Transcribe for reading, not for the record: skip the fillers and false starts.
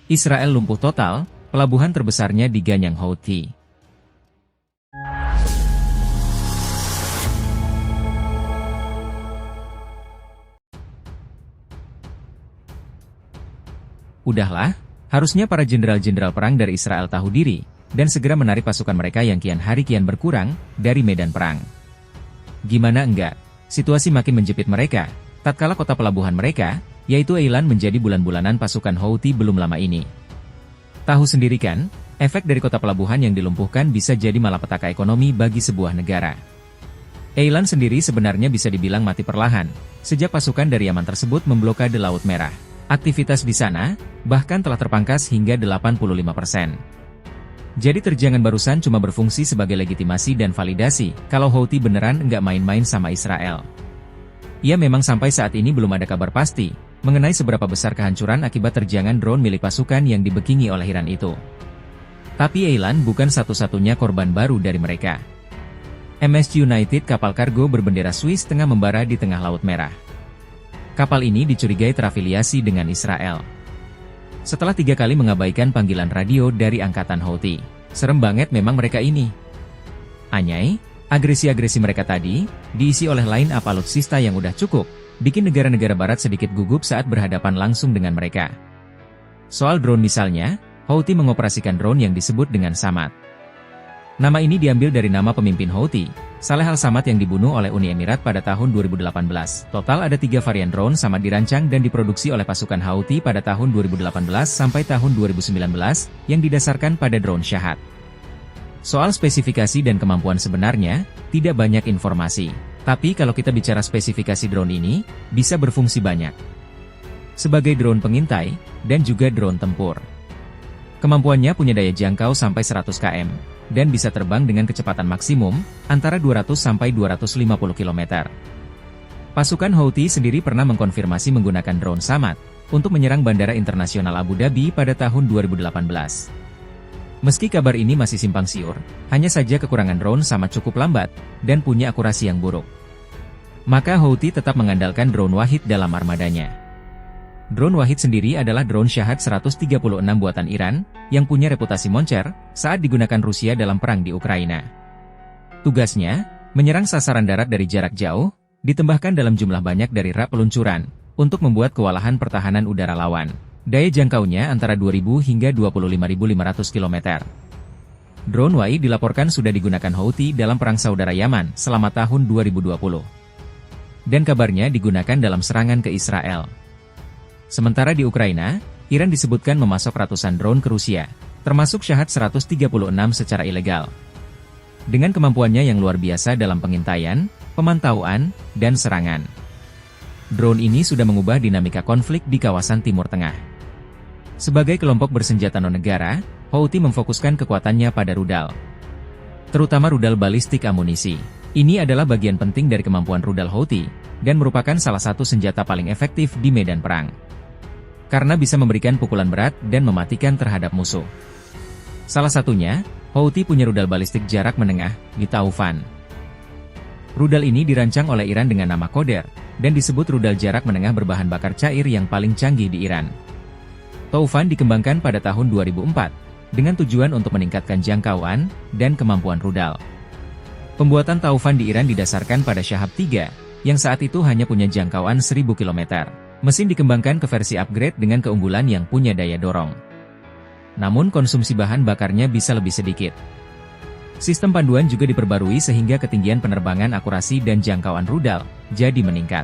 Israel lumpuh total, pelabuhan terbesarnya diganyang Houthi. Udahlah, harusnya para jenderal-jenderal perang dari Israel tahu diri, dan segera menarik pasukan mereka yang kian hari kian berkurang, dari medan perang. Gimana enggak, situasi makin menjepit mereka, tatkala kota pelabuhan mereka, yaitu Eilan menjadi bulan-bulanan pasukan Houthi belum lama ini. Tahu sendiri kan, efek dari kota pelabuhan yang dilumpuhkan bisa jadi malapetaka ekonomi bagi sebuah negara. Eilan sendiri sebenarnya bisa dibilang mati perlahan, sejak pasukan dari Yaman tersebut memblokade Laut Merah. Aktivitas di sana, bahkan telah terpangkas hingga 85%. Jadi terjangan barusan cuma berfungsi sebagai legitimasi dan validasi, kalau Houthi beneran nggak main-main sama Israel. Ya memang sampai saat ini belum ada kabar pasti, mengenai seberapa besar kehancuran akibat terjangan drone milik pasukan yang dibekingi oleh Iran itu. Tapi Eilan bukan satu-satunya korban baru dari mereka. MS United kapal kargo berbendera Swiss tengah membara di tengah Laut Merah. Kapal ini dicurigai terafiliasi dengan Israel. Setelah 3 kali mengabaikan panggilan radio dari angkatan Houthi. Serem banget memang mereka ini. Anyai, agresi-agresi mereka tadi, diisi oleh line-up alutsista yang udah cukup, bikin negara-negara barat sedikit gugup saat berhadapan langsung dengan mereka. Soal drone misalnya, Houthi mengoperasikan drone yang disebut dengan Samad. Nama ini diambil dari nama pemimpin Houthi, Saleh Al-Samad yang dibunuh oleh Uni Emirat pada tahun 2018. Total ada 3 varian drone Samad dirancang dan diproduksi oleh pasukan Houthi pada tahun 2018 sampai tahun 2019, yang didasarkan pada drone Shahad. Soal spesifikasi dan kemampuan sebenarnya, tidak banyak informasi. Tapi kalau kita bicara spesifikasi drone ini, bisa berfungsi banyak. Sebagai drone pengintai, dan juga drone tempur. Kemampuannya punya daya jangkau sampai 100 km. Dan bisa terbang dengan kecepatan maksimum, antara 200 sampai 250 km. Pasukan Houthi sendiri pernah mengkonfirmasi menggunakan drone Samad, untuk menyerang Bandara Internasional Abu Dhabi pada tahun 2018. Meski kabar ini masih simpang siur, hanya saja kekurangan drone Samad cukup lambat, dan punya akurasi yang buruk. Maka Houthi tetap mengandalkan drone Wahid dalam armadanya. Drone Wahid sendiri adalah drone Shahad 136 buatan Iran, yang punya reputasi moncer, saat digunakan Rusia dalam perang di Ukraina. Tugasnya, menyerang sasaran darat dari jarak jauh, ditambahkan dalam jumlah banyak dari rak peluncuran, untuk membuat kewalahan pertahanan udara lawan. Daya jangkaunya antara 2.000 hingga 25.500 km. Drone Wahid dilaporkan sudah digunakan Houthi dalam perang saudara Yaman selama tahun 2020. Dan kabarnya digunakan dalam serangan ke Israel. Sementara di Ukraina, Iran disebutkan memasok ratusan drone ke Rusia, termasuk Shahad 136 secara ilegal. Dengan kemampuannya yang luar biasa dalam pengintaian, pemantauan, dan serangan. Drone ini sudah mengubah dinamika konflik di kawasan Timur Tengah. Sebagai kelompok bersenjata non-negara, Houthi memfokuskan kekuatannya pada rudal. Terutama rudal balistik amunisi. Ini adalah bagian penting dari kemampuan rudal Houthi, dan merupakan salah satu senjata paling efektif di medan perang. Karena bisa memberikan pukulan berat dan mematikan terhadap musuh. Salah satunya, Houthi punya rudal balistik jarak menengah, di Taufan. Rudal ini dirancang oleh Iran dengan nama Qadr, dan disebut rudal jarak menengah berbahan bakar cair yang paling canggih di Iran. Taufan dikembangkan pada tahun 2004, dengan tujuan untuk meningkatkan jangkauan dan kemampuan rudal. Pembuatan Taufan di Iran didasarkan pada Shahab 3, yang saat itu hanya punya jangkauan 1000 km. Mesin dikembangkan ke versi upgrade dengan keunggulan yang punya daya dorong. Namun konsumsi bahan bakarnya bisa lebih sedikit. Sistem panduan juga diperbarui sehingga ketinggian penerbangan akurasi dan jangkauan rudal jadi meningkat.